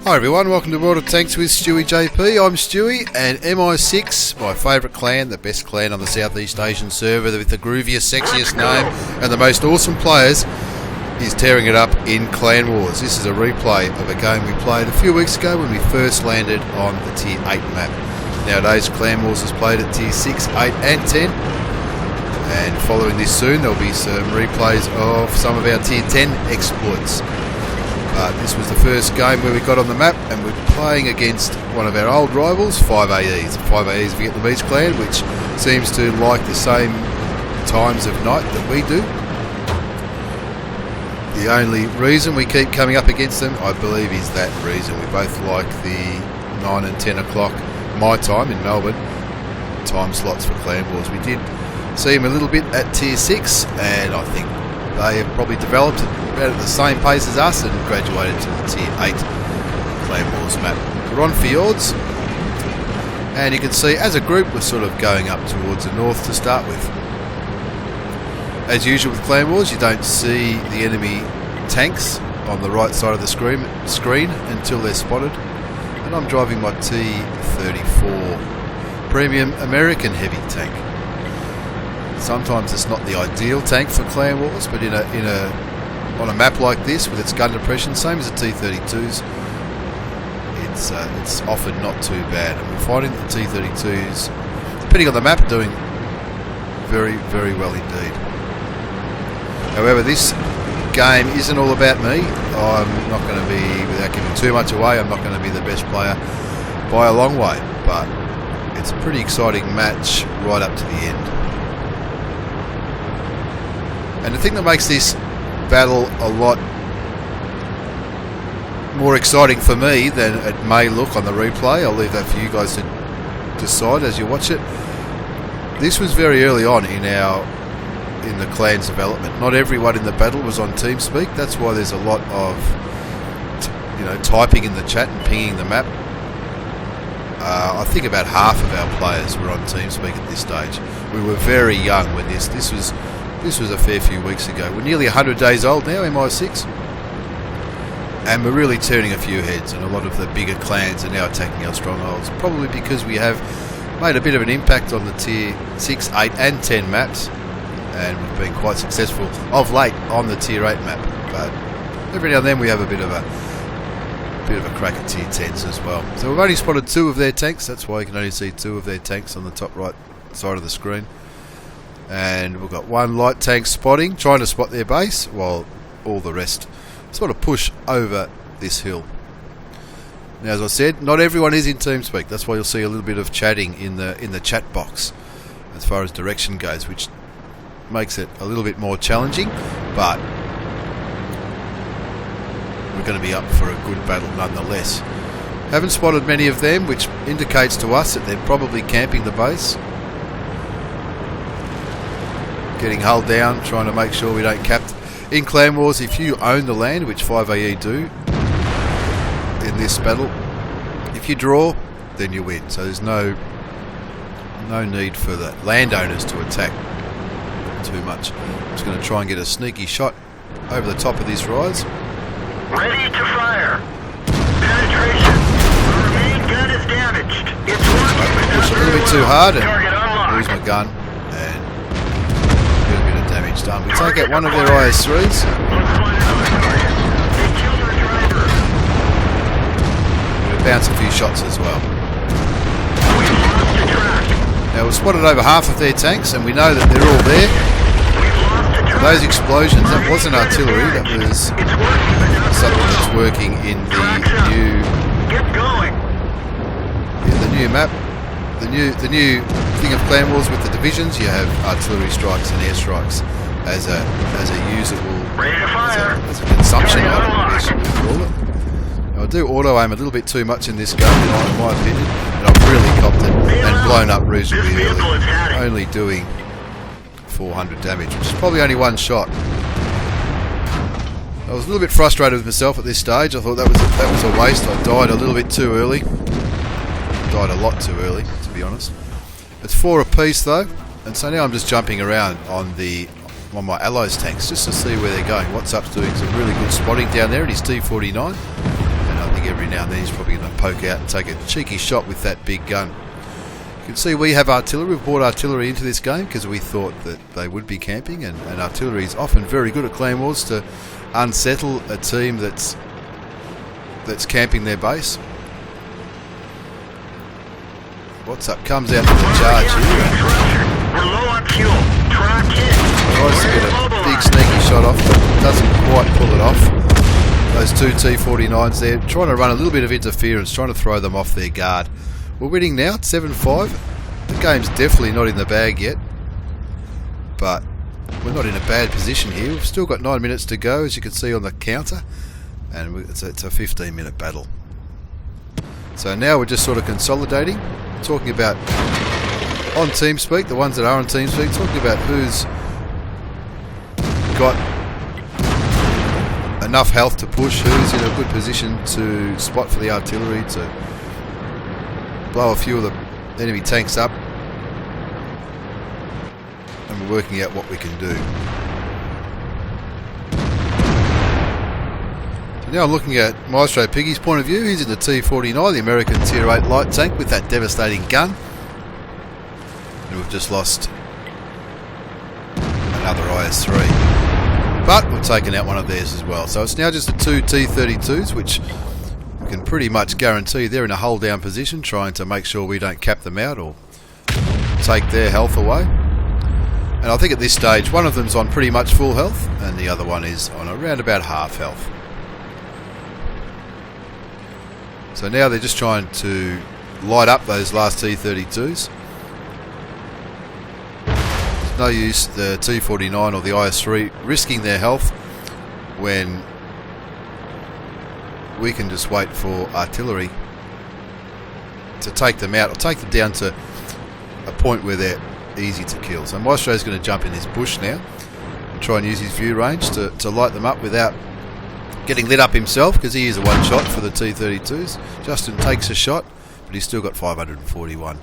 Hi everyone, welcome to World of Tanks with stewiejp. I'm Stewie, and MI6, my favourite clan, the best clan on the Southeast Asian server with the grooviest, sexiest name and the most awesome players, is tearing it up in Clan Wars. This is a replay of a game we played a few weeks ago when we first landed on the Tier 8 map. Nowadays Clan Wars is played at Tier 6, 8 and 10, and following this soon there'll be some replays of some of our Tier 10 exploits. This was the first game where we got on the map, and we're playing against one of our old rivals, 5AEs. 5AEs Vietnamese clan, which seems to like the same times of night that we do. The only reason we keep coming up against them, I believe, is that reason. We both like the 9 and 10 o'clock my time in Melbourne time slots for Clan Wars. We did see them a little bit at Tier 6, and I think they have probably developed about at the same pace as us and graduated to the Tier 8 Clan Wars map. We're on Fjords, and you can see as a group we're sort of going up towards the north to start with. As usual with Clan Wars, you don't see the enemy tanks on the right side of the screen until they're spotted, and I'm driving my T34 Premium American heavy tank. Sometimes it's not the ideal tank for Clan Wars, but on a map like this with its gun depression, same as the T32s, it's often not too bad. And we're finding that the T32s, depending on the map, are doing very, very well indeed. However, this game isn't all about me. I'm not going to be, without giving too much away, I'm not going to be the best player by a long way, but it's a pretty exciting match right up to the end. And the thing that makes this battle a lot more exciting for me than it may look on the replay, I'll leave that for you guys to decide as you watch it. This was very early on in the clan's development. Not everyone in the battle was on TeamSpeak. That's why there's a lot of typing in the chat and pinging the map. I think about half of our players were on TeamSpeak at this stage. We were very young when this was a fair few weeks ago. We're nearly 100 days old now, MI6, and we're really turning a few heads, and a lot of the bigger clans are now attacking our strongholds, probably because we have made a bit of an impact on the Tier 6, 8 and 10 maps, and we've been quite successful of late on the Tier 8 map, but every now and then we have a bit of a crack at Tier 10s as well. So we've only spotted 2 of their tanks. That's why you can only see 2 of their tanks on the top right side of the screen. And we've got 1 light tank spotting, trying to spot their base, while all the rest sort of push over this hill. Now, as I said, not everyone is in TeamSpeak. That's why you'll see a little bit of chatting in the chat box as far as direction goes, which makes it a little bit more challenging, but we're going to be up for a good battle nonetheless. Haven't spotted many of them, which indicates to us that they're probably camping the base, getting hulled down, trying to make sure we don't cap. In Clan Wars, if you own the land, which 5AE do in this battle, if you draw, then you win. So there's no need for the landowners to attack too much. I'm just going to try and get a sneaky shot over the top of this rise. Ready to fire. Penetration. The main gun is damaged. It's working. Push a little bit too hard and lose my gun, and get a bit of damage done. We take out one of their IS-3s. We'll bounce a few shots as well. Now we've spotted over half of their tanks, and we know that they're all there. Those explosions, that wasn't artillery, that was something that's working in the new map. The new thing of Clan Wars with the divisions, you have artillery strikes and airstrikes as a usable, as a consumption item, I guess you would call it. Now, I do auto aim a little bit too much in this game, in my opinion, and I've really copped it and blown up reasonably early, only doing 400 damage, which is probably only 1 shot. I was a little bit frustrated with myself at this stage. I thought that was a waste. I died a little bit too early. Died a lot too early, to be honest. It's 4 apiece though, and so now I'm just jumping around on my allies tanks just to see where they're going. WhatsApp's doing some really good spotting down there at his T49, and I think every now and then he's probably going to poke out and take a cheeky shot with that big gun. You can see we have artillery. We've brought artillery into this game because we thought that they would be camping, and artillery is often very good at claymores to unsettle a team that's camping their base. What's up? Comes out to the charge here. We're low on fuel. Track hit. Tries to get a big sneaky shot off, but doesn't quite pull it off. Those two T49s there, trying to run a little bit of interference, trying to throw them off their guard. We're winning now, 7-5. The game's definitely not in the bag yet, but we're not in a bad position here. We've still got 9 minutes to go, as you can see on the counter, and it's a 15-minute battle. So now we're just sort of consolidating, talking about on TeamSpeak, the ones that are on TeamSpeak, talking about who's got enough health to push, who's in a good position to spot for the artillery, to blow a few of the enemy tanks up, and we're working out what we can do. So now I'm looking at Mistro Piggy's point of view. He's in the T49, the American Tier 8 light tank with that devastating gun, and we've just lost another IS-3, but we've taken out one of theirs as well. So it's now just the two T-32s, which we can pretty much guarantee they're in a hold down position, trying to make sure we don't cap them out or take their health away. And I think at this stage one of them's on pretty much full health and the other one is on around about half health. So now they're just trying to light up those last T-32s. There's no use the T-49 or the IS-3 risking their health when we can just wait for artillery to take them out or take them down to a point where they're easy to kill. So Mistro's going to jump in this bush now and try and use his view range to light them up without getting lit up himself, because he is a one shot for the T-32s. Justin takes a shot, but he's still got 541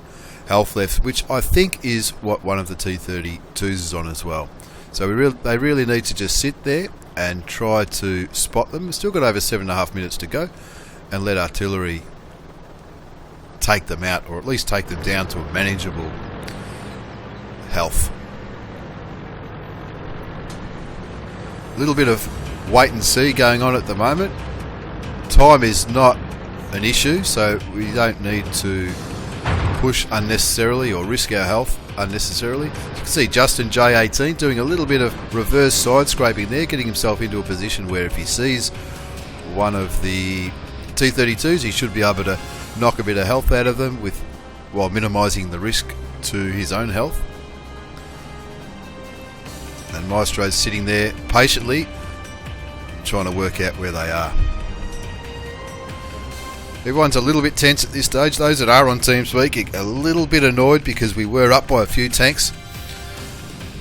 health left, which I think is what one of the T-32s is on as well. So they really need to just sit there and try to spot them. We've still got over 7.5 minutes to go, and let artillery take them out, or at least take them down to a manageable health. A little bit of wait and see going on at the moment. Time is not an issue, so we don't need to push unnecessarily or risk our health unnecessarily. You can see Justin J18 doing a little bit of reverse side scraping there, getting himself into a position where if he sees one of the T-32s, he should be able to knock a bit of health out of them while minimising the risk to his own health. And Mistro's sitting there patiently trying to work out where they are. Everyone's a little bit tense at this stage. Those that are on TeamSpeak are a little bit annoyed because we were up by a few tanks.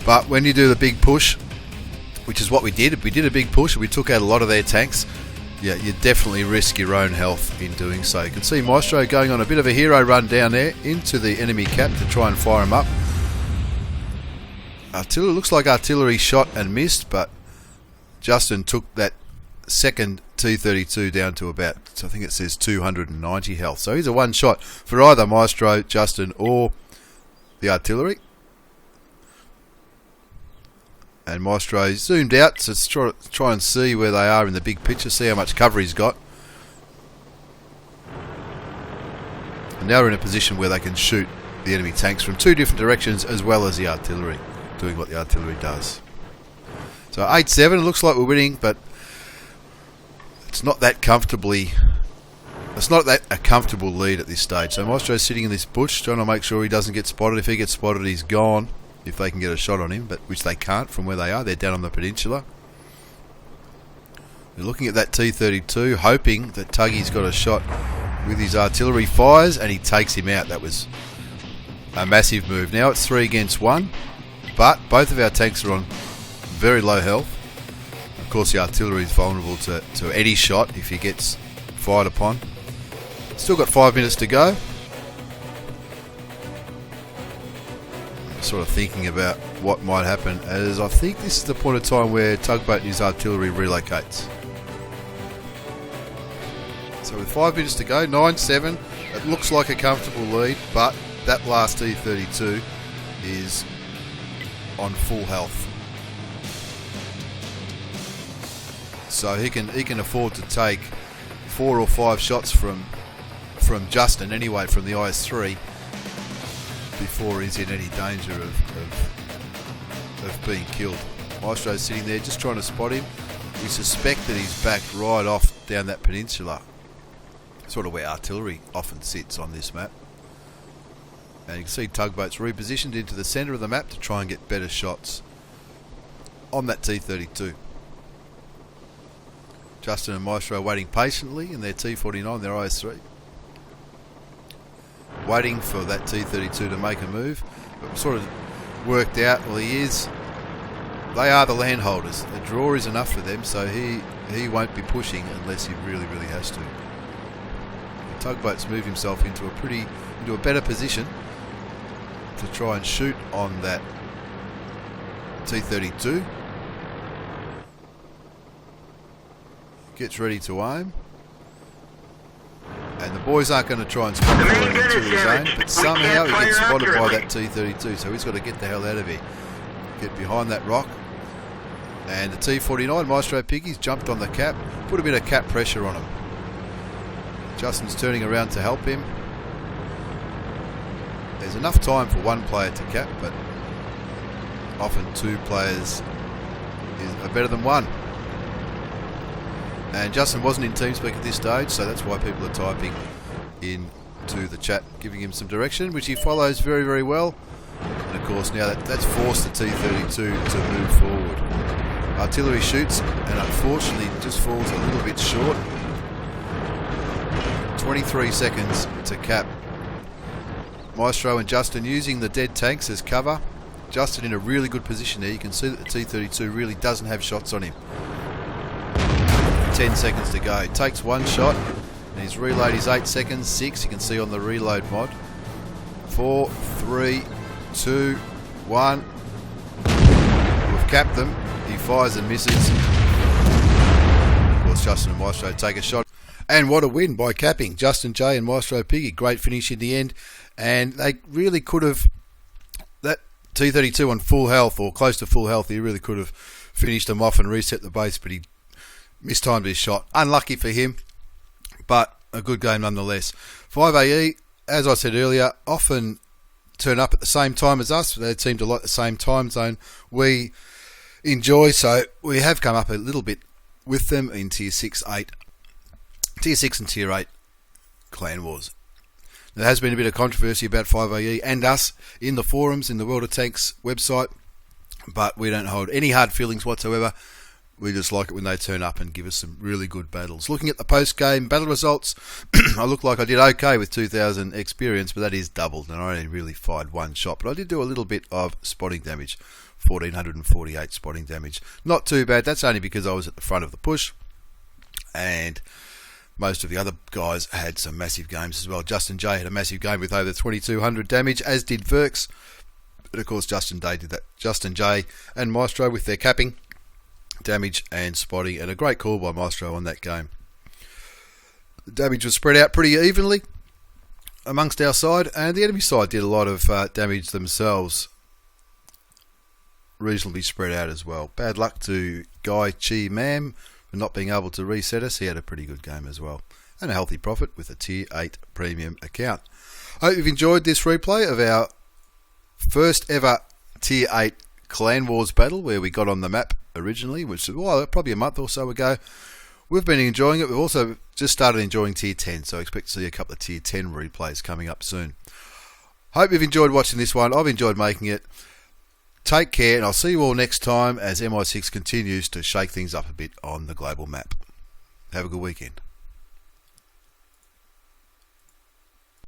But when you do the big push, which is what we did a big push and we took out a lot of their tanks, yeah, you definitely risk your own health in doing so. You can see Mistro going on a bit of a hero run down there into the enemy cap to try and fire him up. Artillery, looks like artillery shot and missed, but Justin took that second T-32 down to about, I think it says 290 health. So he's a one shot for either Mistro, Justin, or the artillery. And Mistro zoomed out to try and see where they are in the big picture, see how much cover he's got. And now we're in a position where they can shoot the enemy tanks from two different directions as well as the artillery, doing what the artillery does. So 8-7, it looks like we're winning, but it's not that comfortably. It's not that a comfortable lead at this stage. So Mistro's sitting in this bush, trying to make sure he doesn't get spotted. If he gets spotted, he's gone. If they can get a shot on him, but which they can't from where they are. They're down on the peninsula. They're looking at that T-32, hoping that Tuggy's got a shot with his artillery fires, and he takes him out. That was a massive move. Now it's 3 against 1, but both of our tanks are on very low health. Of course, the artillery is vulnerable to any shot if he gets fired upon. Still got 5 minutes to go. Sort of thinking about what might happen, as I think this is the point of time where Tugboat and his artillery relocates. So with 5 minutes to go, 9-7, it looks like a comfortable lead, but that last T32 is on full health. So he can afford to take 4 or 5 shots from Justin anyway, from the IS-3, before he's in any danger of being killed. Mistro's sitting there just trying to spot him. We suspect that he's backed right off down that peninsula, sort of where artillery often sits on this map. And you can see tugboats repositioned into the centre of the map to try and get better shots on that T32. Justin and Mistro waiting patiently in their T49, their IS-3. Waiting for that T32 to make a move. But sort of worked out, well, they are the landholders. The draw is enough for them, so he won't be pushing unless he really, really has to. The tugboat's moved himself into a better position to try and shoot on that T32. Gets ready to aim. And the boys aren't going to try and spot him into his own, but somehow he gets spotted by that T32, so he's got to get the hell out of here. Get behind that rock. And the T49, Mistro Piggies, jumped on the cap, put a bit of cap pressure on him. Justin's turning around to help him. There's enough time for one player to cap, but often 2 players are better than 1. And Justin wasn't in TeamSpeak at this stage, so that's why people are typing into the chat, giving him some direction, which he follows very, very well. And of course now that's forced the T32 to move forward. Artillery shoots, and unfortunately just falls a little bit short. 23 seconds to cap. Mistro and Justin using the dead tanks as cover. Justin in a really good position there. You can see that the T32 really doesn't have shots on him. 10 seconds to go. Takes 1 shot, and he's reload is 8 seconds. 6, you can see on the reload mod. 4, 3, 2, 1. We've capped them. He fires and misses. Of course, Justin and Mistro take a shot. And what a win by capping. Justin J and Mistro Piggy. Great finish in the end. And they really could have, that T32 on full health, or close to full health, he really could have finished them off and reset the base, but he mistimed his shot. Unlucky for him, but a good game nonetheless. 5AE, as I said earlier, often turn up at the same time as us. They seem to like the same time zone we enjoy, so we have come up a little bit with them in Tier 6 and Tier 8 Clan Wars. There has been a bit of controversy about 5AE and us in the forums, in the World of Tanks website, but we don't hold any hard feelings whatsoever. We just like it when they turn up and give us some really good battles. Looking at the post-game battle results, I look like I did okay with 2,000 experience, but that is doubled, and I only really fired 1 shot. But I did do a little bit of spotting damage, 1,448 spotting damage. Not too bad. That's only because I was at the front of the push, and most of the other guys had some massive games as well. Justin J had a massive game with over 2,200 damage, as did Verks. But of course, Justin J did that. Justin J and Mistro with their capping damage and spotting, and a great call by Mistro on that game. The damage was spread out pretty evenly amongst our side, and the enemy side did a lot of damage themselves, reasonably spread out as well. Bad luck to Guy Chi Mam for not being able to reset us. He had a pretty good game as well, and a healthy profit with a Tier 8 premium account. I hope you've enjoyed this replay of our first ever Tier 8 Clan Wars battle, where we got on the map originally, which was probably a month or so ago. We've been enjoying it. We've also just started enjoying Tier 10, so I expect to see a couple of Tier 10 replays coming up soon. Hope you've enjoyed watching this one. I've enjoyed making it. Take care, and I'll see you all next time as MI6 continues to shake things up a bit on the global map. Have a good weekend.